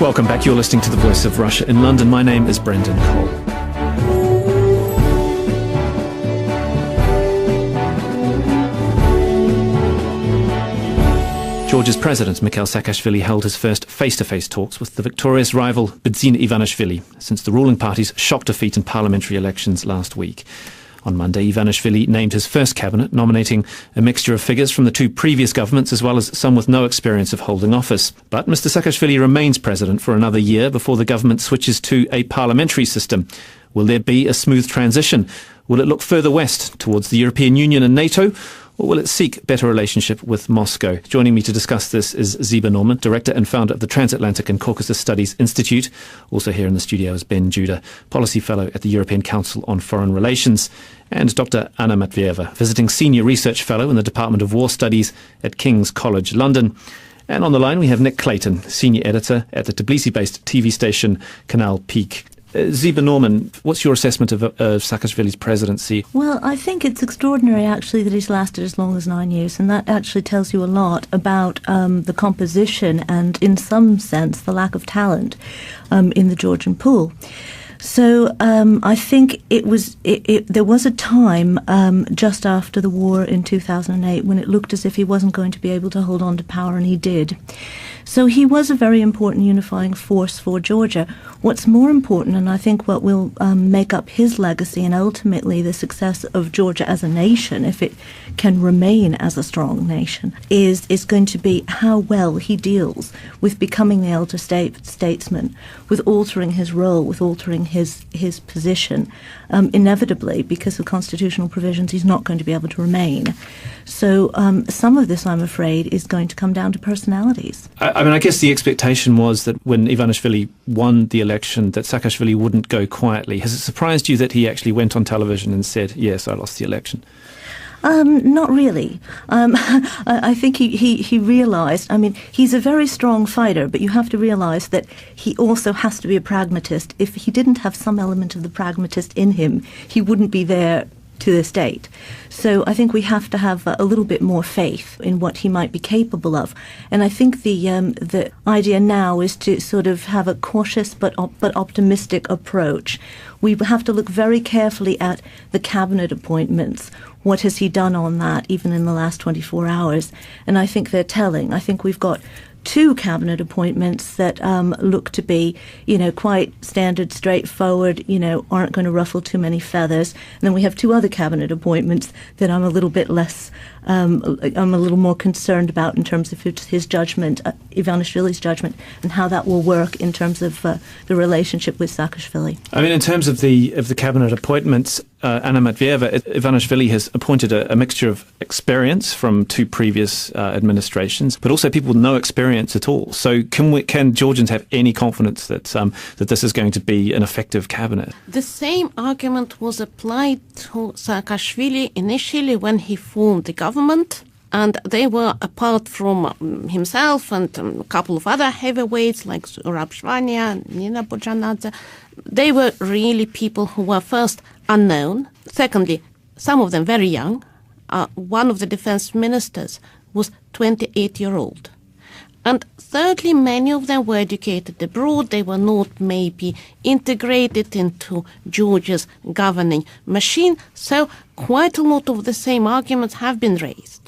Welcome back. You're listening to The Voice of Russia in London. My name is Brendan Cole. Georgia's president, Mikhail Saakashvili, held his first face-to-face talks with the victorious rival Bidzina Ivanishvili since the ruling party's shock defeat in parliamentary elections last week. On Monday, Ivanishvili named his first cabinet, nominating a mixture of figures from the two previous governments as well as some with no experience of holding office. But Mr Saakashvili remains president for another year before the government switches to a parliamentary system. Will there be a smooth transition? Will it look further west towards the European Union and NATO? Or will it seek better relationship with Moscow? Joining me to discuss this is Ziba Norman, Director and Founder of the Transatlantic and Caucasus Studies Institute. Also here in the studio is Ben Judah, Policy Fellow at the European Council on Foreign Relations, and Dr. Anna Matveeva, Visiting Senior Research Fellow in the Department of War Studies at King's College London. And on the line we have Nick Clayton, Senior Editor at the Tbilisi-based TV station Canal Peak. Ziba Norman, what's your assessment of Saakashvili's presidency? Well, I think it's extraordinary, actually, that he's lasted as long as 9 years, and that actually tells you a lot about the composition and, in some sense, the lack of talent in the Georgian pool. So I think there was a time just after the war in 2008 when it looked as if he wasn't going to be able to hold on to power, and he did. So he was a very important unifying force for Georgia. What's more important, and I think what will make up his legacy and ultimately the success of Georgia as a nation, if it can remain as a strong nation, is going to be how well he deals with becoming the elder statesman, with altering his role, with altering his position. Inevitably, because of constitutional provisions, he's not going to be able to remain. So some of this, I'm afraid, is going to come down to personalities. I guess the expectation was that when Ivanishvili won the election, that Saakashvili wouldn't go quietly. Has it surprised you that he actually went on television and said, yes, I lost the election? Not really. I think he realised, he's a very strong fighter, but you have to realise that he also has to be a pragmatist. If he didn't have some element of the pragmatist in him, he wouldn't be there to this date. So I think we have to have a little bit more faith in what he might be capable of. And I think the idea now is to sort of have a cautious but optimistic approach. We have to look very carefully at the cabinet appointments. What has he done on that, even in the last 24 hours? And I think they're telling. I think we've got two cabinet appointments that look to be, quite standard, straightforward, aren't going to ruffle too many feathers. And then we have two other cabinet appointments that I'm a little bit less, I'm a little more concerned about in terms of his judgment, Ivanishvili's judgment, and how that will work in terms of the relationship with Saakashvili. In terms of the cabinet appointments, Anna Matveeva, Ivanishvili has appointed a mixture of experience from two previous administrations, but also people with no experience at all. So can Georgians have any confidence that this is going to be an effective cabinet? The same argument was applied to Saakashvili initially when he formed the government. And they were, apart from himself and a couple of other heavyweights like Zurab Shvania, Nina Bojanadze, they were really people who were first unknown. Secondly, some of them very young. One of the defense ministers was 28-year-old. And thirdly, many of them were educated abroad. They were not maybe integrated into Georgia's governing machine. So quite a lot of the same arguments have been raised.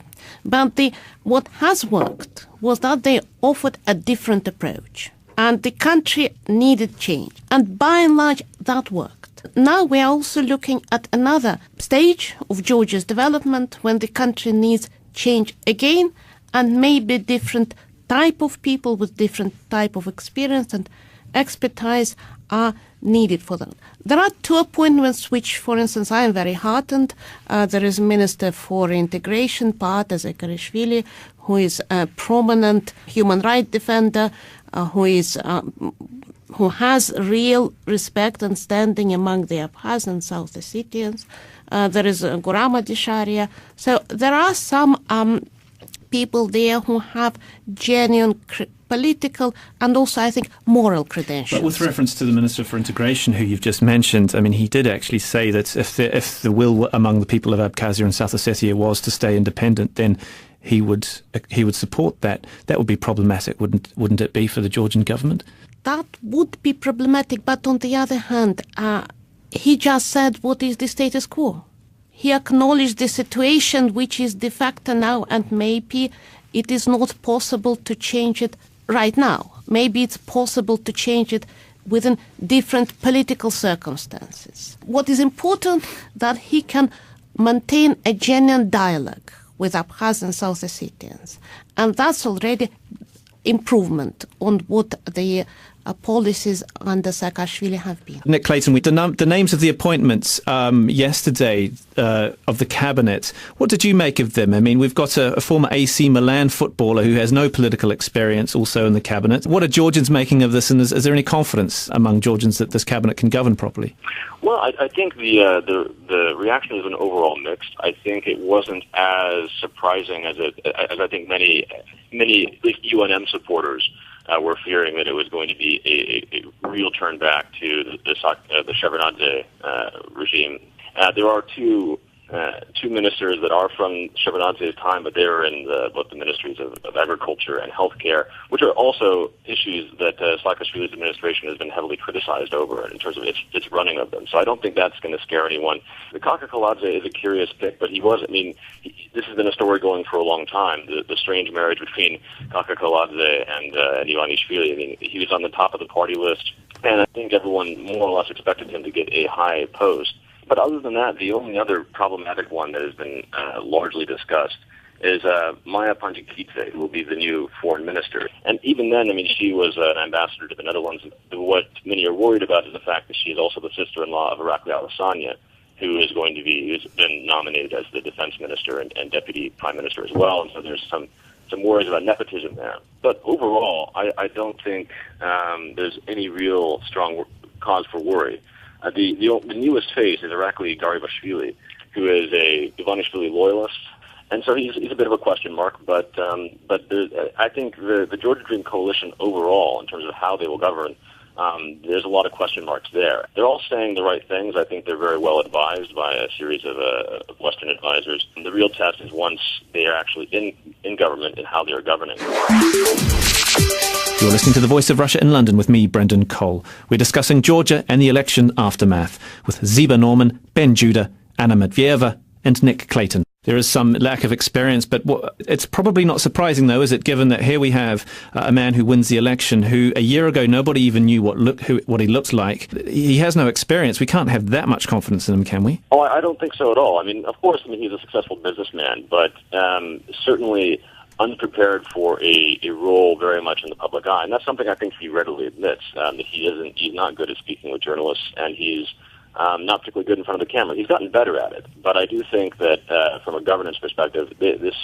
But what has worked was that they offered a different approach. And the country needed change. And by and large, that worked. Now we are also looking at another stage of Georgia's development when the country needs change again, and maybe different type of people with different type of experience and expertise are needed for that. There are two appointments which, for instance, I am very heartened. There is Minister for Integration, Paata Zekarishvili, who is a prominent human rights defender, who has real respect and standing among the Abkhaz and South Ossetians. There is Gurama Disharia. So there are some people there who have genuine political and also, I think, moral credentials. But with reference to the Minister for Integration, who you've just mentioned, he did actually say that if the will among the people of Abkhazia and South Ossetia was to stay independent, then he would support that. That would be problematic, wouldn't it be, for the Georgian government? that would be problematic. But on the other hand, he just said what is the status quo. He acknowledged the situation which is de facto now, and maybe it is not possible to change it right now. Maybe it's possible to change it within different political circumstances. What is important that he can maintain a genuine dialogue with Abkhaz and South Ossetians. And that's already improvement on what the policies under Saakashvili have been. Nick Clayton, the names of the appointments yesterday of the cabinet, what did you make of them? I mean, we've got a former AC Milan footballer who has no political experience also in the cabinet. What are Georgians making of this, and is there any confidence among Georgians that this cabinet can govern properly? Well, I think the reaction has been overall mixed. I think it wasn't as surprising as I think many UNM supporters were fearing that it was going to be a real turn back to the Shevardnadze regime. There are two ministers that are from Shevardnadze's time, but they're in both the ministries of agriculture and healthcare, which are also issues that Saakashvili's administration has been heavily criticized over in terms of its running of them. So I don't think that's going to scare anyone. The Kakakaladze is a curious pick, but this has been a story going for a long time, the strange marriage between Kakakaladze and Ivanishvili. I mean, he was on the top of the party list, and I think everyone more or less expected him to get a high post. But other than that, the only other problematic one that has been largely discussed is Maya Panjikidze, who will be the new foreign minister. And even then, I mean, she was an ambassador to the Netherlands. What many are worried about is the fact that she is also the sister-in-law of Irakli Alassania, who's been nominated as the defense minister and deputy prime minister as well. And so there's some worries about nepotism there. But overall, I don't think there's any real strong cause for worry. The newest face is Irakli Garibashvili, who is a Ivanishvili loyalist, and so he's a bit of a question mark. But I think the Georgia Dream coalition overall, in terms of how they will govern, there's a lot of question marks there. They're all saying the right things. I think they're very well advised by a series of Western advisors. And the real test is once they are actually in government and how they are governing. You're listening to The Voice of Russia in London with me, Brendan Cole. We're discussing Georgia and the election aftermath with Ziba Norman, Ben Judah, Anna Matvieva and Nick Clayton. There is some lack of experience, but it's probably not surprising, though, is it, given that here we have a man who wins the election who a year ago nobody even knew what he looked like. He has no experience. We can't have that much confidence in him, can we? Oh, I don't think so at all. I mean, of course, he's a successful businessman, but certainly unprepared for a role very much in the public eye. And that's something I think he readily admits, that he's not good at speaking with journalists, and he's not particularly good in front of the camera. He's gotten better at it, but I do think that from a governance perspective, this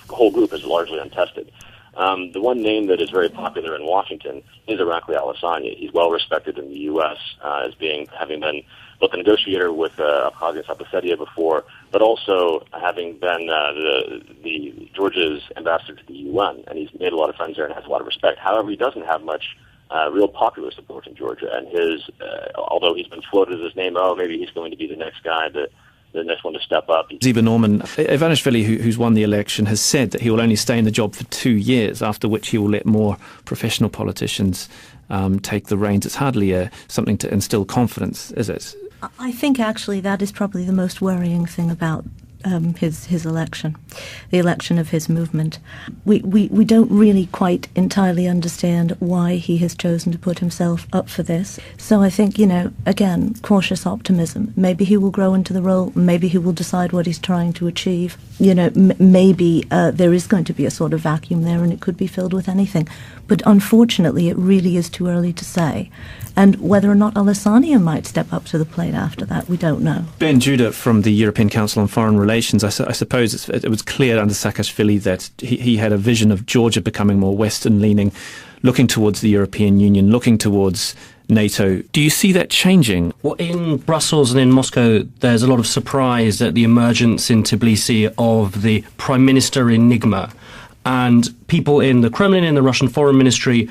whole group is largely untested. The one name that is very popular in Washington is Irakli Alassania. He's well respected in the U.S. As having been both a negotiator with Abkhazia and South Ossetia before, but also having been the Georgia's ambassador to the UN, and he's made a lot of friends there and has a lot of respect. However, he doesn't have much real popular support in Georgia, and although he's been floated as his name, maybe he's going to be the next guy, the next one to step up. Ziba Norman, Ivanishvili, who's won the election, has said that he will only stay in the job for 2 years, after which he will let more professional politicians take the reins. It's hardly something to instill confidence, is it? I think actually that is probably the most worrying thing about his election, the election of his movement. We don't really quite entirely understand why he has chosen to put himself up for this. So I think, again, cautious optimism. Maybe he will grow into the role. Maybe he will decide what he's trying to achieve. Maybe there is going to be a sort of vacuum there and it could be filled with anything. But unfortunately, it really is too early to say. And whether or not Alassania might step up to the plate after that, we don't know. Ben Judah from the European Council on Foreign Relations, I suppose it was clear under Saakashvili that he had a vision of Georgia becoming more Western-leaning, looking towards the European Union, looking towards NATO. Do you see that changing? Well, in Brussels and in Moscow, there's a lot of surprise at the emergence in Tbilisi of the Prime Minister Enigma. And people in the Kremlin, in the Russian Foreign Ministry,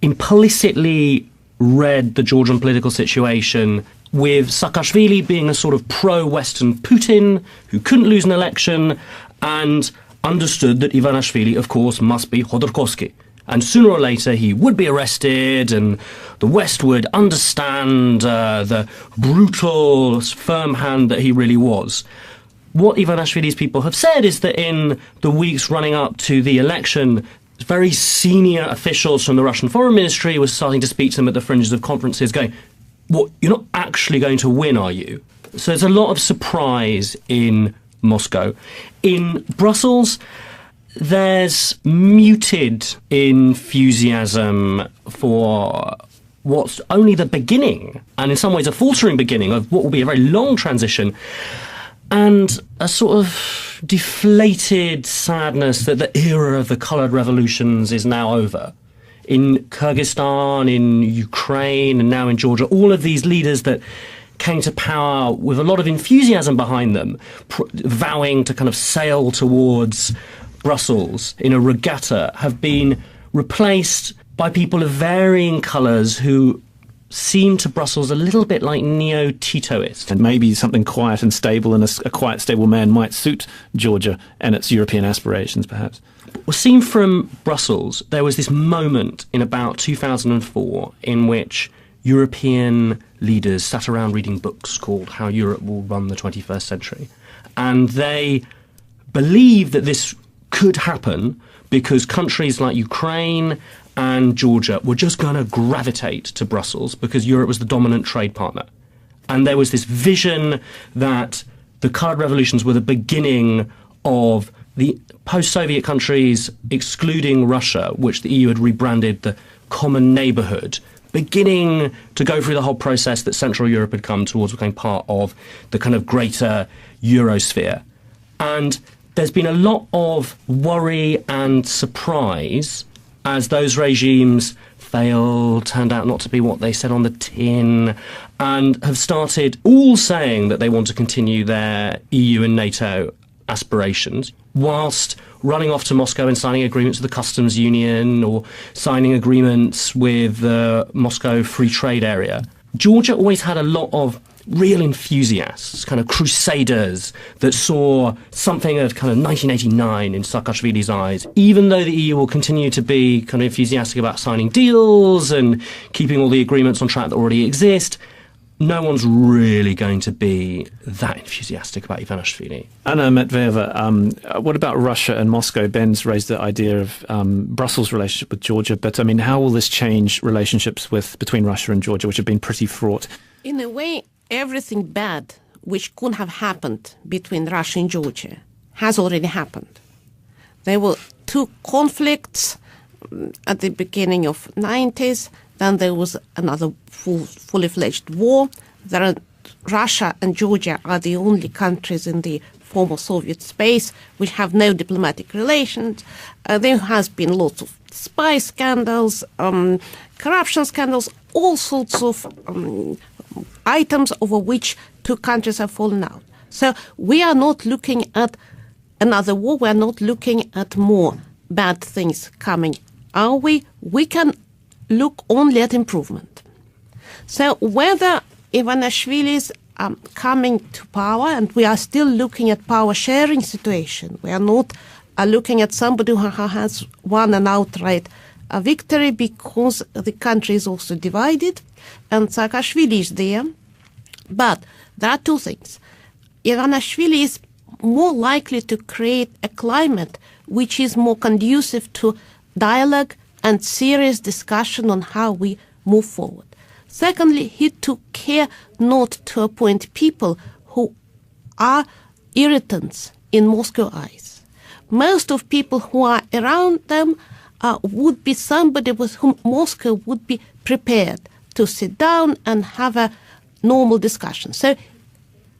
implicitly read the Georgian political situation with Saakashvili being a sort of pro-Western Putin who couldn't lose an election, and understood that Ivanishvili, of course, must be Khodorkovsky. And sooner or later he would be arrested and the West would understand the brutal, firm hand that he really was. What Ivanishvili's people have said is that in the weeks running up to the election, very senior officials from the Russian Foreign Ministry were starting to speak to them at the fringes of conferences going, "What, you're not actually going to win, are you?" So there's a lot of surprise in Moscow. In Brussels, there's muted enthusiasm for what's only the beginning, and in some ways a faltering beginning, of what will be a very long transition, and a sort of deflated sadness that the era of the coloured revolutions is now over. In Kyrgyzstan, in Ukraine, and now in Georgia, all of these leaders that came to power with a lot of enthusiasm behind them, vowing to kind of sail towards Brussels in a regatta, have been replaced by people of varying colours who seem to Brussels a little bit like neo-Titoists. And maybe something quiet and stable, and a quiet, stable man might suit Georgia and its European aspirations, perhaps. Well, seen from Brussels, there was this moment in about 2004 in which European leaders sat around reading books called How Europe Will Run the 21st Century. And they believed that this could happen because countries like Ukraine and Georgia were just going to gravitate to Brussels because Europe was the dominant trade partner. And there was this vision that the coloured revolutions were the beginning of the post-Soviet countries, excluding Russia, which the EU had rebranded the common neighbourhood, beginning to go through the whole process that Central Europe had come towards becoming part of the kind of greater Eurosphere. And there's been a lot of worry and surprise as those regimes failed, turned out not to be what they said on the tin, and have started all saying that they want to continue their EU and NATO aspirations, whilst running off to Moscow and signing agreements with the customs union or signing agreements with the Moscow Free Trade Area. Georgia always had a lot of real enthusiasts, kind of crusaders that saw something of kind of 1989 in Saakashvili's eyes. Even though the EU will continue to be kind of enthusiastic about signing deals and keeping all the agreements on track that already exist, no one's really going to be that enthusiastic about Ivanishvili. Anna Medvedeva, what about Russia and Moscow? Ben's raised the idea of Brussels' relationship with Georgia, but I mean, how will this change relationships between Russia and Georgia, which have been pretty fraught? In a way, everything bad which could have happened between Russia and Georgia has already happened. There were two conflicts at the beginning of 90s. Then there was another fully fledged war. Russia and Georgia are the only countries in the former Soviet space which have no diplomatic relations. There has been lots of spy scandals, corruption scandals, all sorts of items over which two countries have fallen out. So we are not looking at another war. We are not looking at more bad things coming. Are we? We can look only at improvement. So whether Ivanishvili is coming to power, and we are still looking at power sharing situation. We are not looking at somebody who has won an outright victory, because the country is also divided, and Saakashvili is there. But there are two things. Ivanishvili is more likely to create a climate which is more conducive to dialogue and serious discussion on how we move forward. Secondly, he took care not to appoint people who are irritants in Moscow eyes. Most of people who are around them would be somebody with whom Moscow would be prepared to sit down and have a normal discussion. So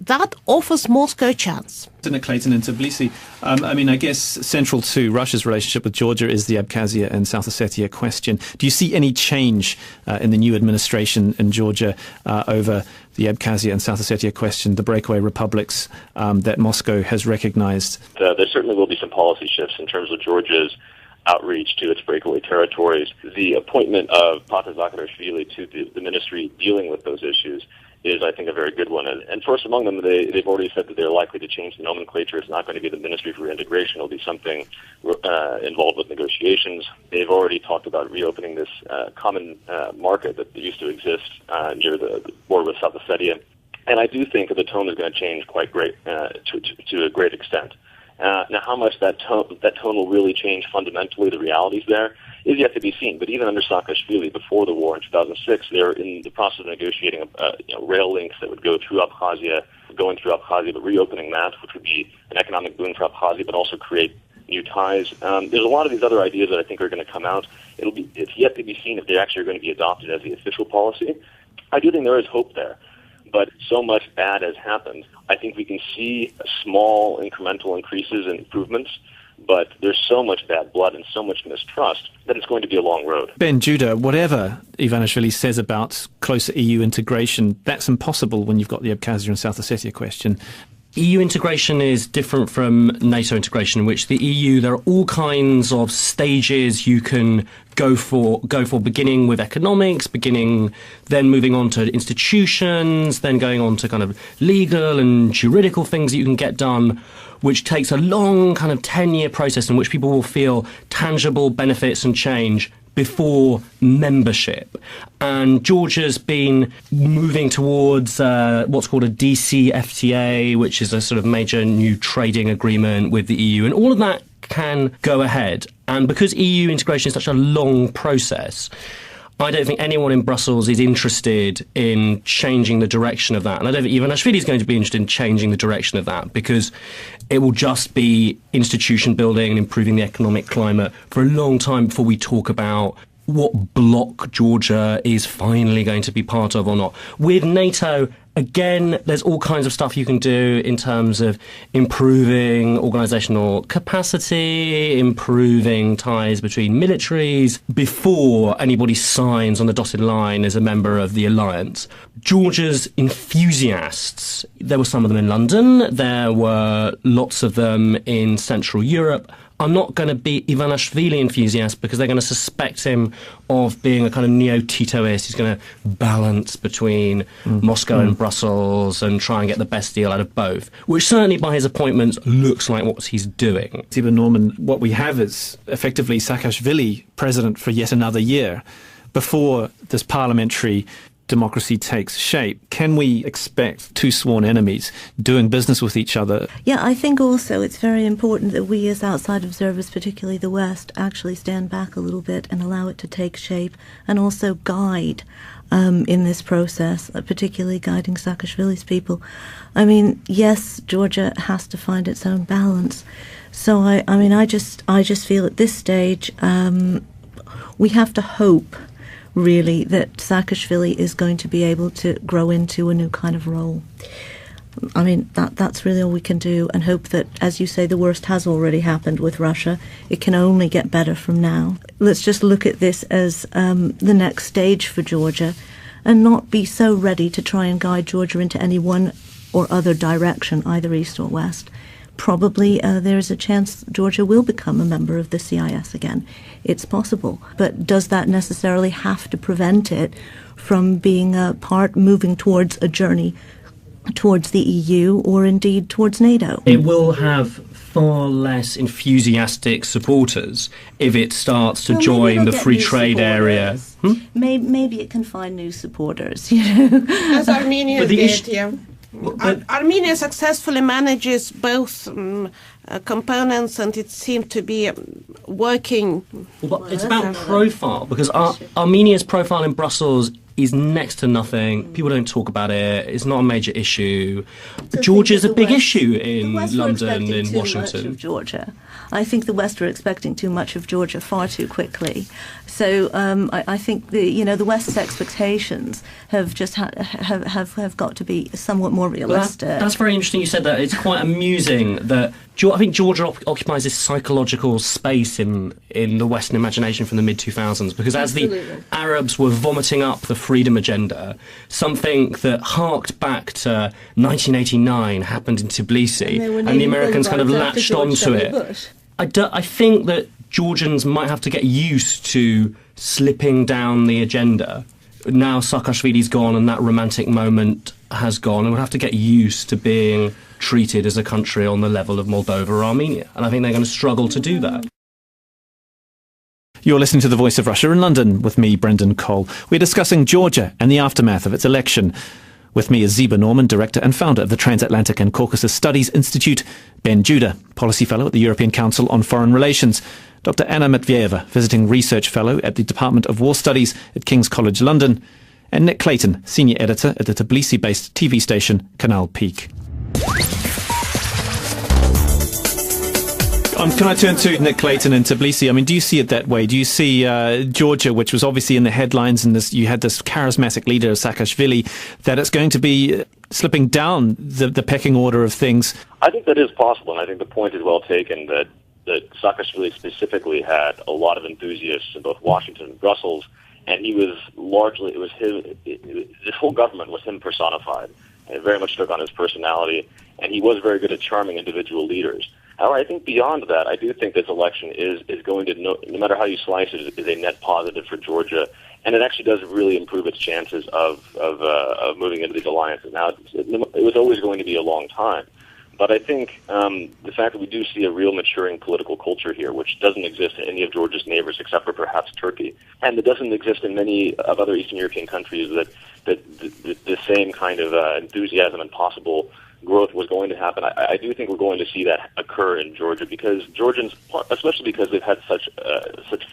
that offers Moscow a chance. Clayton in Tbilisi, I mean, I guess central to Russia's relationship with Georgia is the Abkhazia and South Ossetia question. Do you see any change in the new administration in Georgia over the Abkhazia and South Ossetia question, the breakaway republics that Moscow has recognized? There certainly will be some policy shifts in terms of Georgia's outreach to its breakaway territories. The appointment of Pata Zaakashvili to the ministry dealing with those issues is, I think, a very good one. And first among them, they've already said that they're likely to change the nomenclature. It's not going to be the Ministry for Integration. It'll be something involved with negotiations. They've already talked about reopening this common market that used to exist near the border with South Ossetia. And I do think that the tone is going to change quite to a great extent. Now, how much that tone will really change fundamentally, the realities there, is yet to be seen. But even under Saakashvili, before the war in 2006, they were in the process of negotiating rail links that would go through Abkhazia, but reopening that, which would be an economic boon for Abkhazia, but also create new ties. There's a lot of these other ideas that I think are going to come out. It's yet to be seen if they actually are going to be adopted as the official policy. I do think there is hope there. But so much bad has happened. I think we can see small incremental increases and improvements, but there's so much bad blood and so much mistrust that it's going to be a long road. Ben Judah, whatever Ivanishvili says about closer EU integration, that's impossible when you've got the Abkhazia and South Ossetia question. EU integration is different from NATO integration, in which the EU, there are all kinds of stages you can go for, beginning with economics, then moving on to institutions, then going on to kind of legal and juridical things that you can get done, which takes a long kind of 10-year process in which people will feel tangible benefits and change before membership. And Georgia's been moving towards what's called a DCFTA, which is a sort of major new trading agreement with the EU. And all of that can go ahead. And because EU integration is such a long process, I don't think anyone in Brussels is interested in changing the direction of that. And I don't think Ivanishvili is going to be interested in changing the direction of that, because it will just be institution building and improving the economic climate for a long time before we talk about what bloc Georgia is finally going to be part of or not. With NATO, again, there's all kinds of stuff you can do in terms of improving organisational capacity, improving ties between militaries before anybody signs on the dotted line as a member of the alliance. Georgia's enthusiasts, there were some of them in London, there were lots of them in Central Europe, are not going to be Ivanishvili enthusiasts because they're going to suspect him of being a kind of neo-Titoist. He's going to balance between Moscow and Brussels and try and get the best deal out of both, which certainly by his appointments looks like what he's doing. Stephen Norman, what we have is effectively Saakashvili president for yet another year before this parliamentary democracy takes shape. Can we expect two sworn enemies doing business with each other? Yeah, I think also it's very important that we as outside observers, particularly the West, actually stand back a little bit and allow it to take shape and also guide in this process, particularly guiding Saakashvili's people. I mean, yes, Georgia has to find its own balance. So, I just feel at this stage we have to hope really that Saakashvili is going to be able to grow into a new kind of role. I mean, that's really all we can do, and hope that, as you say, the worst has already happened with Russia. It can only get better from now. Let's just look at this as the next stage for Georgia and not be so ready to try and guide Georgia into any one or other direction, either east or west. Probably there is a chance Georgia will become a member of the CIS again. It's possible. But does that necessarily have to prevent it from being moving towards a journey towards the EU or indeed towards NATO? It will have far less enthusiastic supporters if it starts to join the free trade area. Maybe it can find new supporters, you know. As Armenia did, yeah. Armenia successfully manages both components, and it seemed to be working. Well, it's about profile, because Armenia's profile in Brussels is next to nothing. People don't talk about it. It's not a major issue. Georgia's a big issue in London, in Washington. Of Georgia. I think the West are expecting too much of Georgia far too quickly. So I think the West's expectations have just have got to be somewhat more realistic. Well, that's very interesting. You said that. It's quite amusing that I think Georgia occupies this psychological space in the Western imagination from the mid-2000s, because as the Arabs were vomiting up the freedom agenda, something that harked back to 1989 happened in Tbilisi, and the Americans kind of latched onto it. I think that Georgians might have to get used to slipping down the agenda now Saakashvili's gone and that romantic moment has gone, and we'll have to get used to being treated as a country on the level of Moldova or Armenia. And I think they're going to struggle to do that. You're listening to The Voice of Russia in London with me, Brendan Cole. We're discussing Georgia and the aftermath of its election. With me is Ziba Norman, director and founder of the Transatlantic and Caucasus Studies Institute, Ben Judah, policy fellow at the European Council on Foreign Relations, Dr. Anna Matveeva, visiting research fellow at the Department of War Studies at King's College London, and Nick Clayton, senior editor at the Tbilisi-based TV station Canal Peak. Can I turn to Nick Clayton in Tbilisi? I mean, do you see it that way? Do you see Georgia, which was obviously in the headlines, and you had this charismatic leader, Saakashvili, that it's going to be slipping down the pecking order of things? I think that is possible, and I think the point is well taken that Saakashvili specifically had a lot of enthusiasts in both Washington and Brussels, and he was largely, it was him, this whole government was him personified. And it very much took on his personality, and he was very good at charming individual leaders. However, I think beyond that, I do think this election is going to, no matter how you slice it, is a net positive for Georgia, and it actually does really improve its chances of moving into these alliances. Now, it was always going to be a long time, but I think the fact that we do see a real maturing political culture here, which doesn't exist in any of Georgia's neighbors except for perhaps Turkey, and it doesn't exist in many of other Eastern European countries, that the same kind of enthusiasm and possible growth was going to happen. I do think we're going to see that occur in Georgia because Georgians, especially because they've had such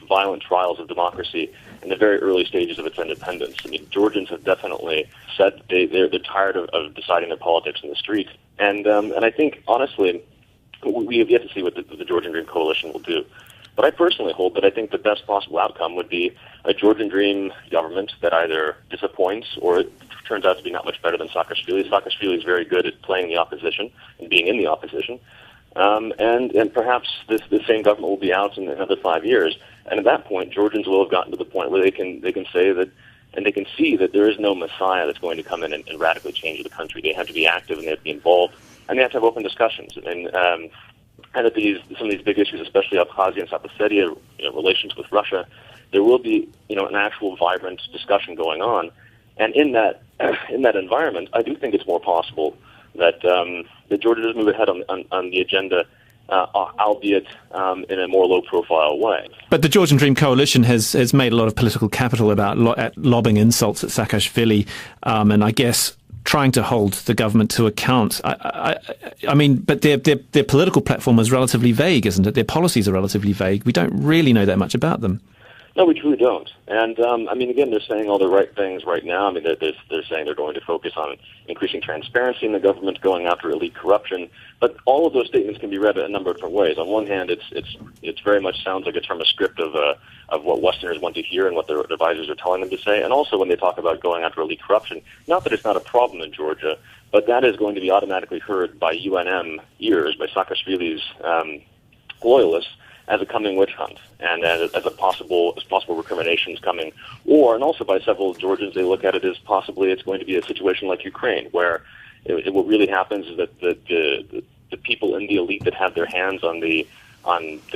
violent trials of democracy in the very early stages of its independence. I mean, Georgians have definitely said they're tired of deciding their politics in the street. And I think, honestly, we have yet to see what the Georgian Dream Coalition will do. But I personally hold that I think the best possible outcome would be a Georgian Dream government that either disappoints or it turns out to be not much better than Saakashvili. Saakashvili is very good at playing the opposition and being in the opposition. And perhaps this same government will be out in another 5 years. And at that point, Georgians will have gotten to the point where they can say that, and they can see that there is no messiah that's going to come in and radically change the country. They have to be active and they have to be involved, and they have to have open discussions. And that some of these big issues, especially Abkhazia and South Ossetia, relations with Russia, there will be an actual vibrant discussion going on. And in that environment, I do think it's more possible that Georgia does move ahead on the agenda, albeit in a more low-profile way. But the Georgian Dream Coalition has made a lot of political capital about lobbing insults at Saakashvili, and I guess trying to hold the government to account. I mean, but their political platform is relatively vague, isn't it? Their policies are relatively vague. We don't really know that much about them. No, we truly don't. And, again, they're saying all the right things right now. I mean, they're saying they're going to focus on increasing transparency in the government, going after elite corruption. But all of those statements can be read a number of different ways. On one hand, it's very much sounds like it's from a script of what Westerners want to hear and what their advisors are telling them to say. And also when they talk about going after elite corruption, not that it's not a problem in Georgia, but that is going to be automatically heard by UNM ears, by Saakashvili's loyalists, as a coming witch hunt and as possible recriminations coming, and also by several Georgians, they look at it as possibly it's going to be a situation like Ukraine, where what really happens is that the people in the elite that have their hands on the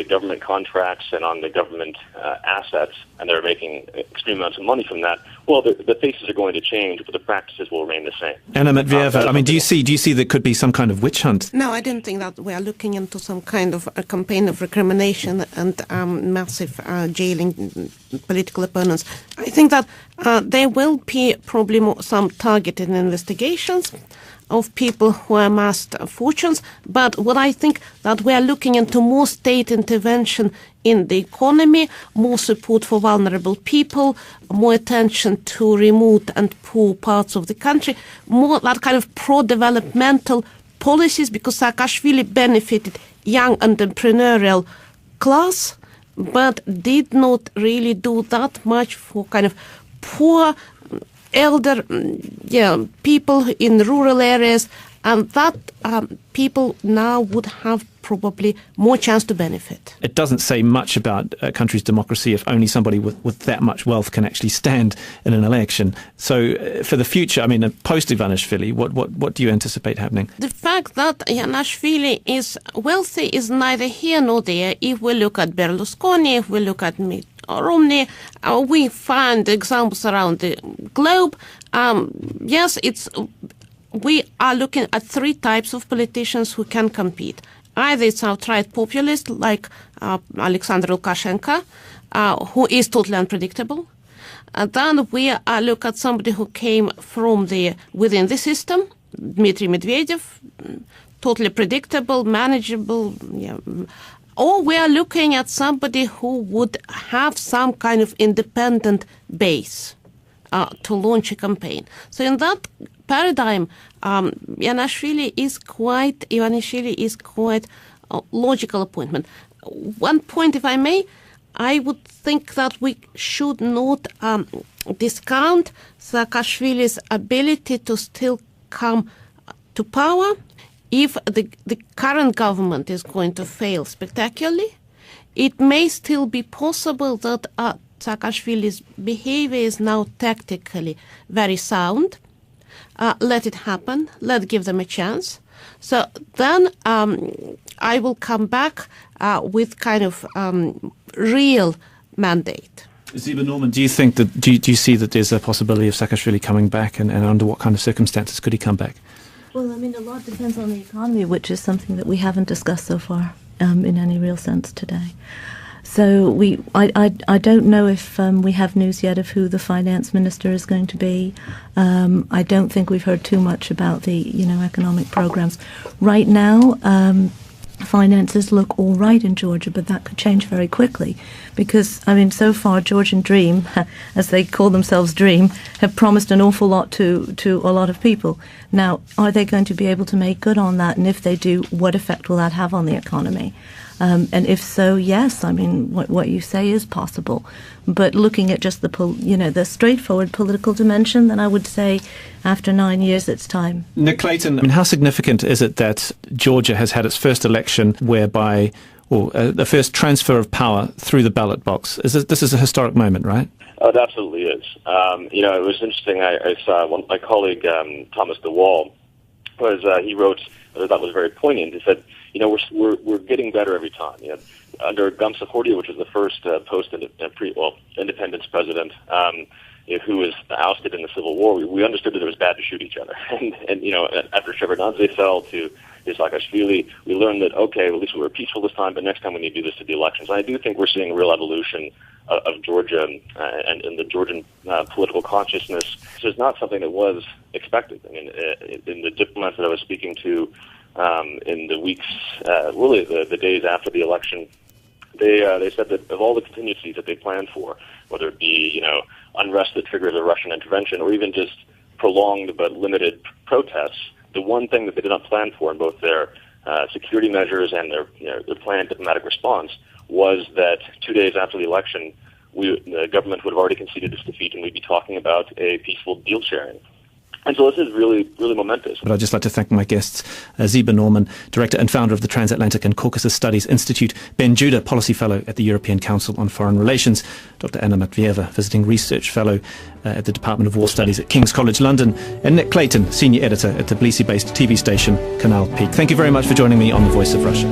government contracts and on the government assets, and they're making extreme amounts of money from that, well, the faces are going to change, but the practices will remain the same. Anna Matveeva, I mean, do you see there could be some kind of witch hunt? No, I don't think that we are looking into some kind of a campaign of recrimination and massive jailing political opponents. I think that there will be probably some targeted investigations of people who amassed fortunes, but what I think that we are looking into more state intervention in the economy, more support for vulnerable people, more attention to remote and poor parts of the country, more that kind of pro-developmental policies, because Saakashvili benefited young entrepreneurial class, but did not really do that much for kind of poor elder people in rural areas And that people now would have probably more chance to benefit. It doesn't say much about a country's democracy if only somebody with that much wealth can actually stand in an election. So for the future, I mean, post Ivanishvili, what do you anticipate happening? The fact that Ivanishvili is wealthy is neither here nor there. If we look at Berlusconi, if we look at Romney, we find examples around the globe. Yes, we are looking at three types of politicians who can compete. Either it's outright populist, like Alexander Lukashenko, who is totally unpredictable. Then we look at somebody who came from within the system, Dmitry Medvedev, totally predictable, manageable. Yeah. Or we are looking at somebody who would have some kind of independent base to launch a campaign. So in that paradigm, Ivanishvili is quite a logical appointment. One point, if I may, I would think that we should not discount Saakashvili's ability to still come to power. If the current government is going to fail spectacularly, it may still be possible that Saakashvili's behavior is now tactically very sound. Let it happen. Let's give them a chance. So then I will come back with kind of real mandate. Ziba Norman, do you think that do you see that there's a possibility of Saakashvili coming back, and under what kind of circumstances could he come back? Well, I mean, a lot depends on the economy, which is something that we haven't discussed so far in any real sense today. So I don't know if we have news yet of who the finance minister is going to be. I don't think we've heard too much about the economic programs right now. Finances look all right in Georgia, but that could change very quickly because, I mean, so far Georgian Dream, as they call themselves Dream, have promised an awful lot to a lot of people. Now, are they going to be able to make good on that? And if they do, what effect will that have on the economy? And if so, yes, I mean, what you say is possible. But looking at just the straightforward political dimension, then I would say after 9 years, it's time. Nick Clayton, I mean, how significant is it that Georgia has had its first election whereby, or the first transfer of power through the ballot box? This is a historic moment, right? Oh, it absolutely is. It was interesting. I saw my colleague, Thomas DeWall, he wrote, I thought was very poignant. He said, we're getting better every time. Under Gamsa Khordia, which was the first independence president, who was ousted in the Civil War, we understood that it was bad to shoot each other. And after Shevardnadze fell to Saakashvili, we learned that, okay, well, at least we were peaceful this time, but next time we need to do this to the elections. And I do think we're seeing a real evolution of Georgia and in the Georgian political consciousness. This is not something that was expected. I mean, in the diplomats that I was speaking to in the weeks, really the days after the election, they said that of all the contingencies that they planned for, whether it be unrest that triggers a Russian intervention or even just prolonged but limited protests, the one thing that they did not plan for in both their security measures and their planned diplomatic response was that 2 days after the election, the government would have already conceded its defeat, and we'd be talking about a peaceful deal sharing. And so this is really, really momentous. But I'd just like to thank my guests, Ziba Norman, Director and Founder of the Transatlantic and Caucasus Studies Institute, Ben Judah, Policy Fellow at the European Council on Foreign Relations, Dr. Anna Matvieva, Visiting Research Fellow at the Department of War Studies at King's College London, and Nick Clayton, Senior Editor at the Tbilisi-based TV station Kanal Peak. Thank you very much for joining me on The Voice of Russia.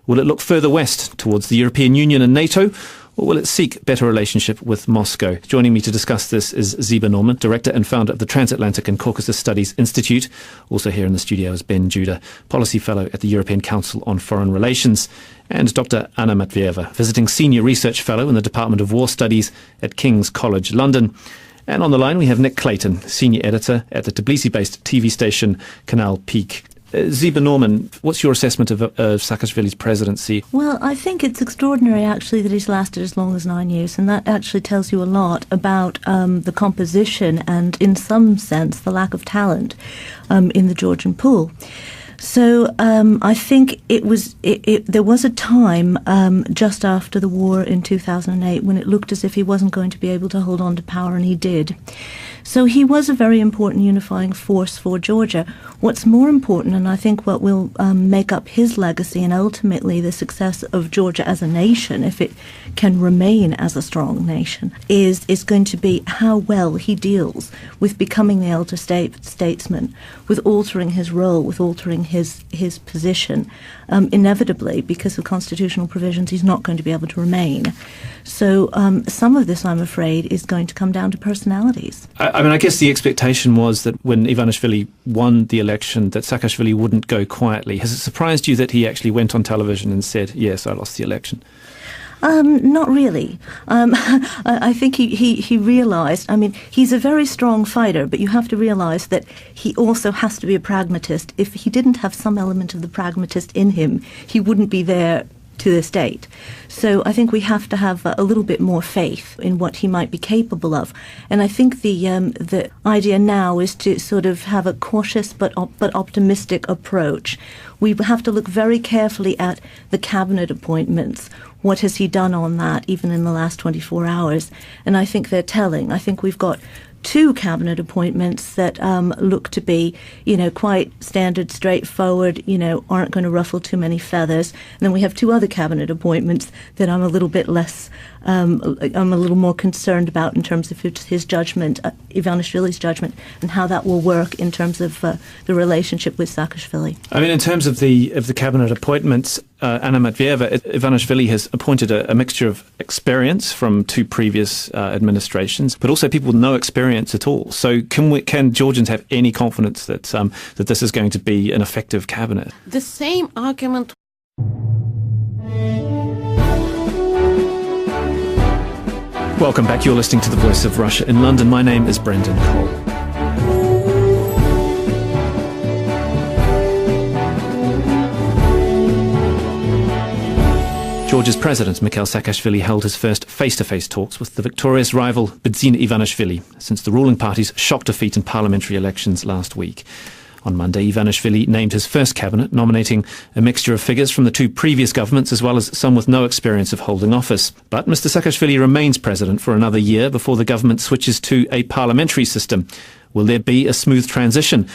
Will it look further west towards the European Union and NATO? Or will it seek better relationship with Moscow? Joining me to discuss this is Ziba Norman, Director and Founder of the Transatlantic and Caucasus Studies Institute. Also here in the studio is Ben Judah, Policy Fellow at the European Council on Foreign Relations, and Dr. Anna Matvieva, Visiting Senior Research Fellow in the Department of War Studies at King's College London. And on the line we have Nick Clayton, Senior Editor at the Tbilisi-based TV station Kanal Peak. Ziba Norman, what's your assessment of Saakashvili's presidency? Well, I think it's extraordinary, actually, that he's lasted as long as 9 years, and that actually tells you a lot about the composition and, in some sense, the lack of talent in the Georgian pool. So I think there was a time just after the war in 2008 when it looked as if he wasn't going to be able to hold on to power, and he did. So he was a very important unifying force for Georgia. What's more important, and I think what will make up his legacy and ultimately the success of Georgia as a nation, if it can remain as a strong nation, is going to be how well he deals with becoming the elder statesman, with altering his role, with altering his position. Inevitably, because of constitutional provisions, he's not going to be able to remain. So some of this, I'm afraid, is going to come down to personalities. I guess the expectation was that when Ivanishvili won the election, that Saakashvili wouldn't go quietly. Has it surprised you that he actually went on television and said, yes, I lost the election? Not really. I think he realized, he's a very strong fighter, but you have to realize that he also has to be a pragmatist. If he didn't have some element of the pragmatist in him, he wouldn't be there to this date. So I think we have to have a little bit more faith in what he might be capable of. And I think the idea now is to sort of have a cautious but optimistic approach. We have to look very carefully at the cabinet appointments. What has he done on that, even in the last 24 hours? And I think they're telling. I think we've got 2 cabinet appointments that look to be, quite standard, straightforward, aren't going to ruffle too many feathers. And then we have 2 other cabinet appointments that I'm a little bit less, I'm a little more concerned about in terms of his judgment, Ivanishvili's judgment, and how that will work in terms of the relationship with Saakashvili. In terms of the cabinet appointments, Anna Matvieva, Ivanishvili has appointed a mixture of experience from 2 previous administrations, but also people with no experience at all. So can Georgians have any confidence that that this is going to be an effective cabinet? The same argument. Welcome back. You're listening to The Voice of Russia in London. My name is Brendan Cole. Georgia's president, Mikhail Saakashvili, held his first face-to-face talks with the victorious rival Bidzina Ivanishvili since the ruling party's shock defeat in parliamentary elections last week. On Monday, Ivanishvili named his first cabinet, nominating a mixture of figures from the 2 previous governments as well as some with no experience of holding office. But Mr. Saakashvili remains president for another year before the government switches to a parliamentary system. Will there be a smooth transition?